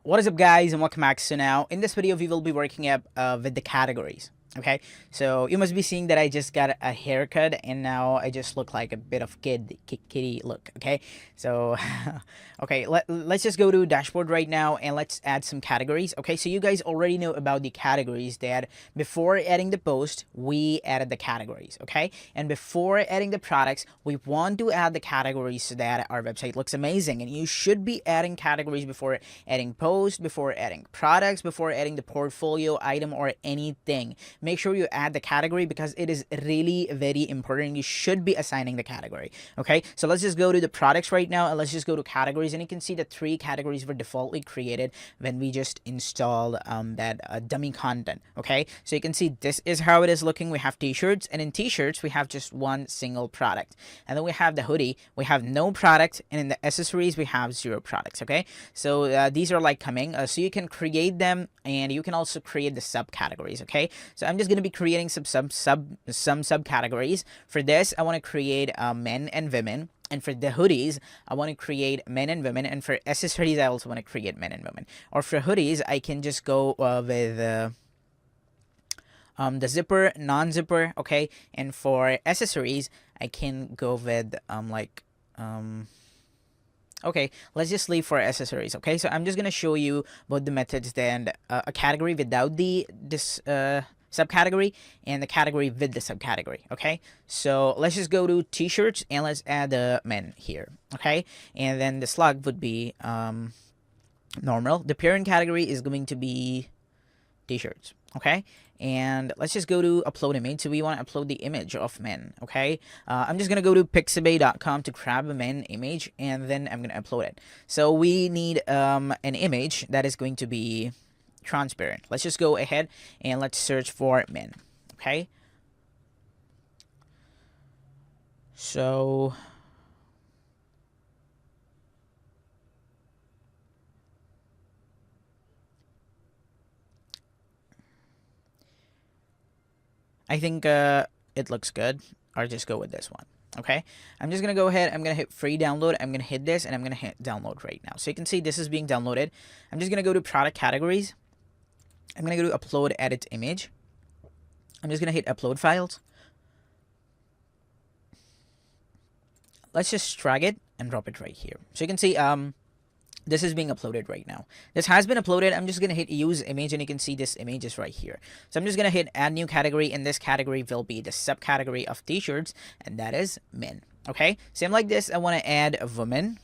What is up, guys, and welcome back. So now in this video we will be working up with the categories. Okay, so you must be seeing that I just got a haircut and now I just look like a bit of kitty look. Okay, so okay, let's just go to dashboard right now and let's add some categories. Okay, so you guys already know about the categories that before adding the post we added the categories. Okay, and before adding the products we want to add the categories so that our website looks amazing. And you should be adding categories before adding posts, before adding products, before adding the portfolio item or anything. Make sure you add the category because it is really very important. You should be assigning the category. Okay, so let's just go to the products right now and let's just go to categories, and you can see that 3 categories were defaultly created when we just installed that dummy content. Okay, so you can see this is how it is looking. We have t-shirts, and in t-shirts we have just one single product, and then we have the hoodie, we have no product, and in the accessories we have 0 products. Okay, so these are like coming, so you can create them, and you can also create the subcategories. Okay, so I'm just going to be creating some subcategories. For this, I want to create men and women. And for the hoodies, I want to create men and women. And for accessories, I also want to create men and women. Or for hoodies, I can just go with the zipper, non-zipper. Okay, and for accessories, I can go with okay, let's just leave for accessories. Okay, so I'm just gonna show you both the methods, then a category without this subcategory and the category with the subcategory. Okay, so let's just go to t-shirts and let's add the men here. Okay, and then the slug would be normal. The parent category is going to be t-shirts. Okay, and let's just go to upload image. So we want to upload the image of men. Okay, I'm just gonna go to pixabay.com to grab a men image, and then I'm gonna upload it. So we need an image that is going to be transparent. Let's just go ahead and let's search for men. Okay, so I think it looks good. I'll just go with this one. Okay, I'm just gonna go ahead, I'm gonna hit free download, I'm gonna hit this, and I'm gonna hit download right now. So you can see this is being downloaded. I'm just gonna go to product categories. I'm gonna go to upload edit image. I'm just gonna hit upload files. Let's just drag it and drop it right here. So you can see this is being uploaded right now. This has been uploaded. I'm just gonna hit use image, and you can see this image is right here. So I'm just gonna hit add new category, and this category will be the subcategory of t-shirts, and that is men. Okay, same like this. I want to add a woman.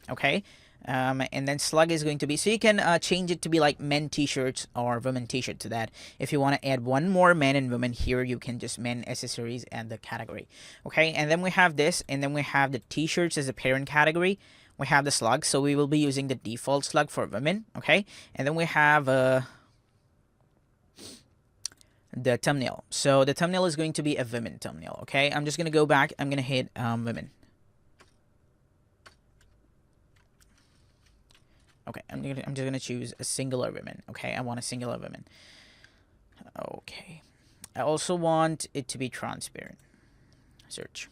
Okay, and then slug is going to be, so you can change it to be like men t-shirts or women t-shirt to that. If you want to add one more men and women here, you can just men accessories and the category. Okay, and then we have this, and then we have the t-shirts as a parent category. We have the slug, so we will be using the default slug for women. Okay, and then we have the thumbnail. So the thumbnail is going to be a women thumbnail. Okay, I'm just gonna go back, I'm gonna hit women. Okay, I'm just gonna choose a singular women. Okay, I want a singular women. Okay, I also want it to be transparent. Search.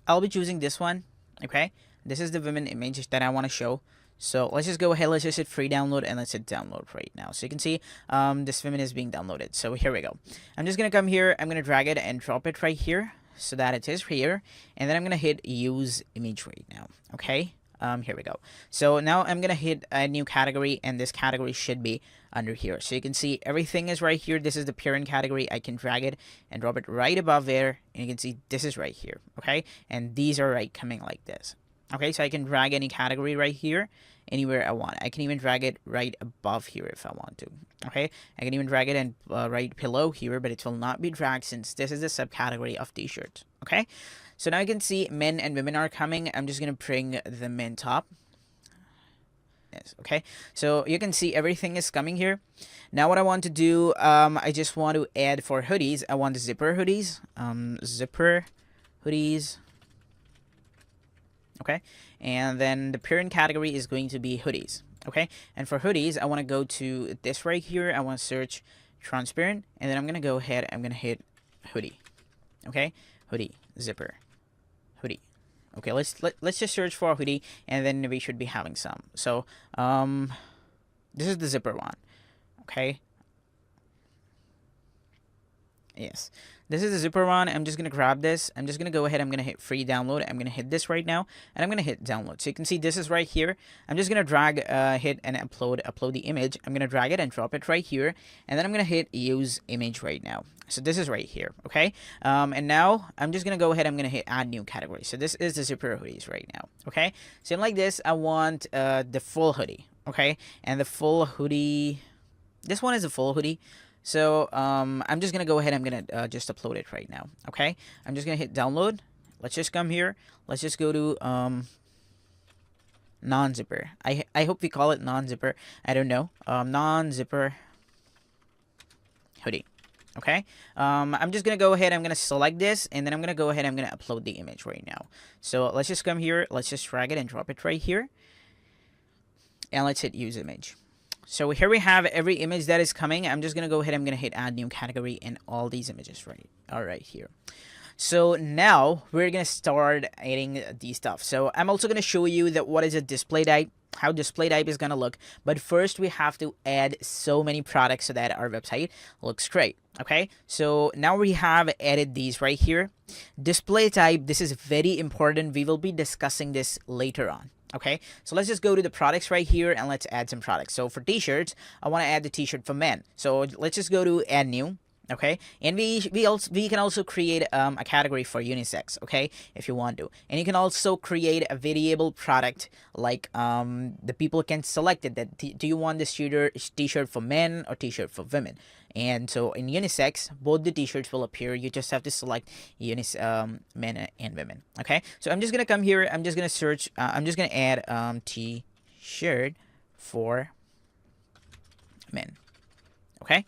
I'll be choosing this one. Okay, this is the women image that I want to show. So let's just go ahead, let's just hit free download, and let's hit download right now. So you can see this women is being downloaded. So here we go. I'm just gonna come here, I'm gonna drag it and drop it right here so that it is here, and then I'm gonna hit use image right now. Okay, here we go. So now I'm gonna hit a new category, and this category should be under here. So you can see everything is right here. This is the parent category. I can drag it and drop it right above there, and you can see this is right here. Okay, and these are right coming like this. Okay, so I can drag any category right here anywhere I want. I can even drag it right above here if I want to. Okay, I can even drag it and right below here, but it will not be dragged since this is the subcategory of t-shirts. Okay, so now you can see men and women are coming. I'm just gonna bring the men top. Yes, okay, so you can see everything is coming here. Now what I want to do, I just want to add for hoodies. I want the zipper hoodies. Zipper hoodies. Okay, and then the parent category is going to be hoodies. Okay, and for hoodies, I want to go to this right here. I want to search transparent, and then I'm gonna go ahead, I'm gonna hit hoodie. Okay, hoodie, zipper, hoodie. Okay, let's just search for a hoodie, and then we should be having some. So This is the zipper one. Okay. Yes, this is the zipper one. I'm just gonna grab this. I'm just gonna go ahead. I'm gonna hit free download. I'm gonna hit this right now, and I'm gonna hit download. So you can see this is right here. I'm just gonna drag, hit and upload the image. I'm gonna drag it and drop it right here, and then I'm gonna hit use image right now. So this is right here, okay? And now I'm just gonna go ahead. I'm gonna hit add new category. So this is the zipper hoodies right now, okay? So like this, I want the full hoodie, okay? And the full hoodie, this one is a full hoodie. So I'm just gonna go ahead. I'm gonna just upload it right now. Okay. I'm just gonna hit download. Let's just come here. Let's just go to non-zipper. I hope we call it non-zipper. I don't know. Non-zipper hoodie. Okay. I'm just gonna go ahead. I'm gonna select this, and then I'm gonna go ahead. I'm gonna upload the image right now. So let's just come here. Let's just drag it and drop it right here, and let's hit use image. So here we have every image that is coming. I'm just gonna go ahead. I'm gonna hit add new category in all these images right here. So now we're gonna start adding these stuff. So I'm also gonna show you that what is a display type, how display type is gonna look. But first we have to add so many products so that our website looks great. Okay, so now we have added these right here. Display type, this is very important. We will be discussing this later on. Okay, so let's just go to the products right here and let's add some products. So for t-shirts, I want to add the t-shirt for men. So let's just go to add new. Okay, and we can also create a category for unisex. Okay, if you want to, and you can also create a variable product like the people can select it. That do you want this t-shirt for men or t-shirt for women? And so in unisex, both the t-shirts will appear. You just have to select men and women. Okay, so I'm just gonna come here. I'm just gonna search. I'm just gonna add t-shirt for men. Okay.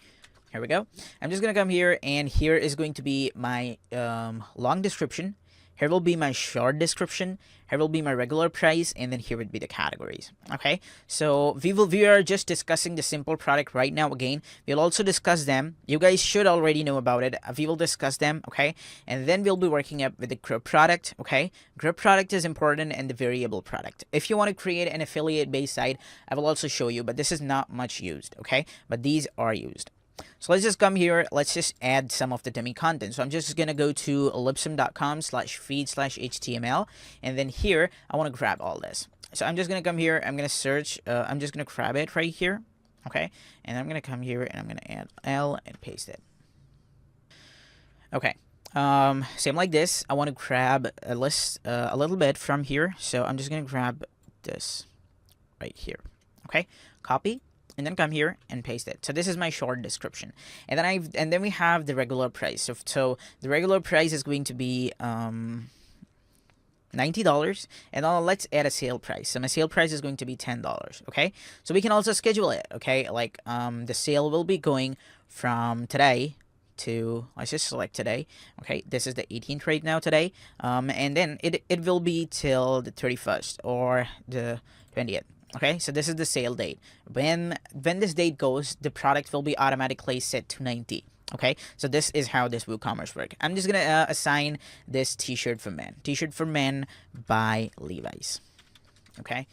Here we go. I'm just going to come here, and here is going to be my long description. Here will be my short description. Here will be my regular price, and then here would be the categories. Okay, so we are just discussing the simple product right now. Again, we'll also discuss them. You guys should already know about it. We will discuss them. Okay, and then we'll be working up with the group product. Okay, group product is important, and the variable product. If you want to create an affiliate based site, I will also show you, but this is not much used. Okay, but these are used. So let's just come here. Let's just add some of the dummy content. So I'm just going to go to ellipsum.com/feed/html. And then here, I want to grab all this. So I'm just going to come here. I'm going to search. I'm just going to grab it right here. Okay. And I'm going to come here and I'm going to add L and paste it. Okay. Same like this. I want to grab a list a little bit from here. So I'm just going to grab this right here. Okay. Copy. And then come here and paste it. So this is my short description, and then we have the regular price. So the regular price is going to be $90, and now let's add a sale price. So my sale price is going to be $10. Okay, so we can also schedule it. Okay, like the sale will be going from today to, let's just select today. Okay, this is the 18th right now today, and then it will be till the 31st or the 20th. Okay, so this is the sale date. When this date goes, the product will be automatically set to 90. Okay, so this is how this WooCommerce works. I'm just gonna assign this t-shirt for men. T-shirt for men by Levi's. Okay,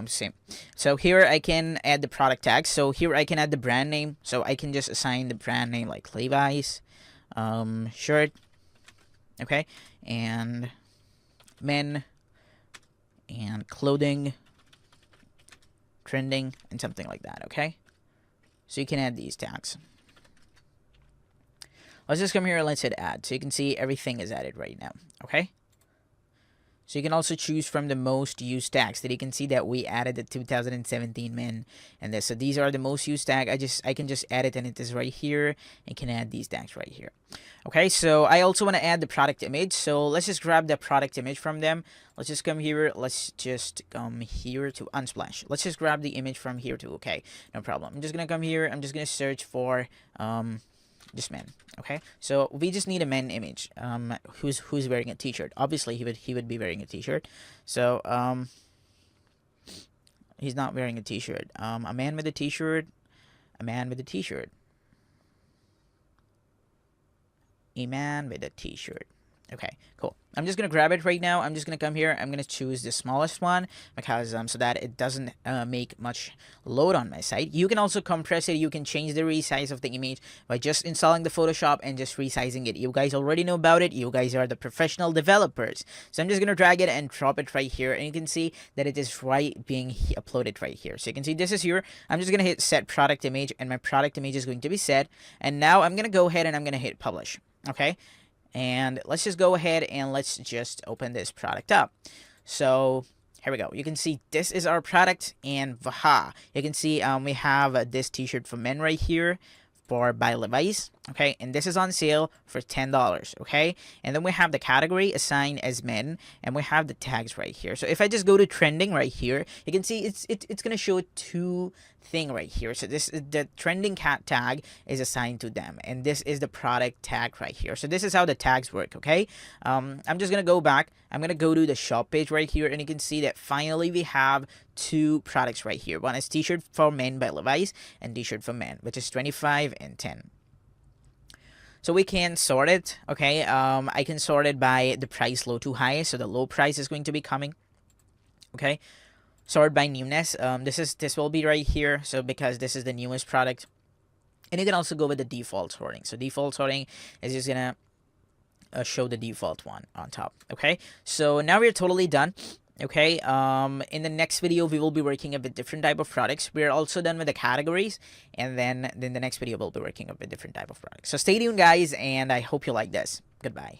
same. So here I can add the product tag. So here I can add the brand name. So I can just assign the brand name like Levi's shirt. Okay, and men and clothing. Trending and something like that. Okay, so you can add these tags. Let's just come here and let's hit add. So you can see everything is added right now. Okay, so you can also choose from the most used tags that you can see that we added the 2017 men and this. So these are the most used tag. I can just add it, and it is right here. And can add these tags right here. Okay, so I also want to add the product image. So let's just grab the product image from them. Let's just come here. Let's just come here to Unsplash. Let's just grab the image from here too. Okay, no problem. I'm just gonna come here. I'm just gonna search for just men. Okay, so we just need a men image. Who's wearing a t-shirt? Obviously he would be wearing a t-shirt. So he's not wearing a t-shirt. A man with a t-shirt. A man with a t-shirt. A man with a t-shirt. Okay, cool. I'm just gonna grab it right now. I'm just gonna come here. I'm gonna choose the smallest one because so that it doesn't make much load on my site. You can also compress it. You can change the resize of the image by just installing the Photoshop and just resizing it. You guys already know about it. You guys are the professional developers. So I'm just gonna drag it and drop it right here, and you can see that it is being uploaded right here. So you can see this is here. I'm just gonna hit set product image, and my product image is going to be set. And now I'm gonna go ahead and I'm gonna hit publish. Okay. And let's just go ahead and let's just open this product up. So here we go. You can see this is our product, and vaha, you can see we have this t-shirt for men right here for by Levi's. Okay, and this is on sale for $10. Okay, and then we have the category assigned as men, and we have the tags right here. So if I just go to trending right here, you can see it's gonna show two thing right here. So this is the trending cat tag is assigned to them, and this is the product tag right here. So this is how the tags work. Okay, I'm just gonna go back. I'm gonna go to the shop page right here, and you can see that finally we have two products right here. One is t-shirt for men by Levi's and t-shirt for men, which is 25 and 10. So we can sort it. Okay, I can sort it by the price low to high. So the low price is going to be coming. Okay, sort by newness. This will be right here. So because this is the newest product, and you can also go with the default sorting. So default sorting is just gonna show the default one on top. Okay, so now we're totally done. Okay, in the next video we will be working with different type of products. We're also done with the categories, and then the next video we'll be working with different type of products. So stay tuned guys, and I hope you like this. Goodbye.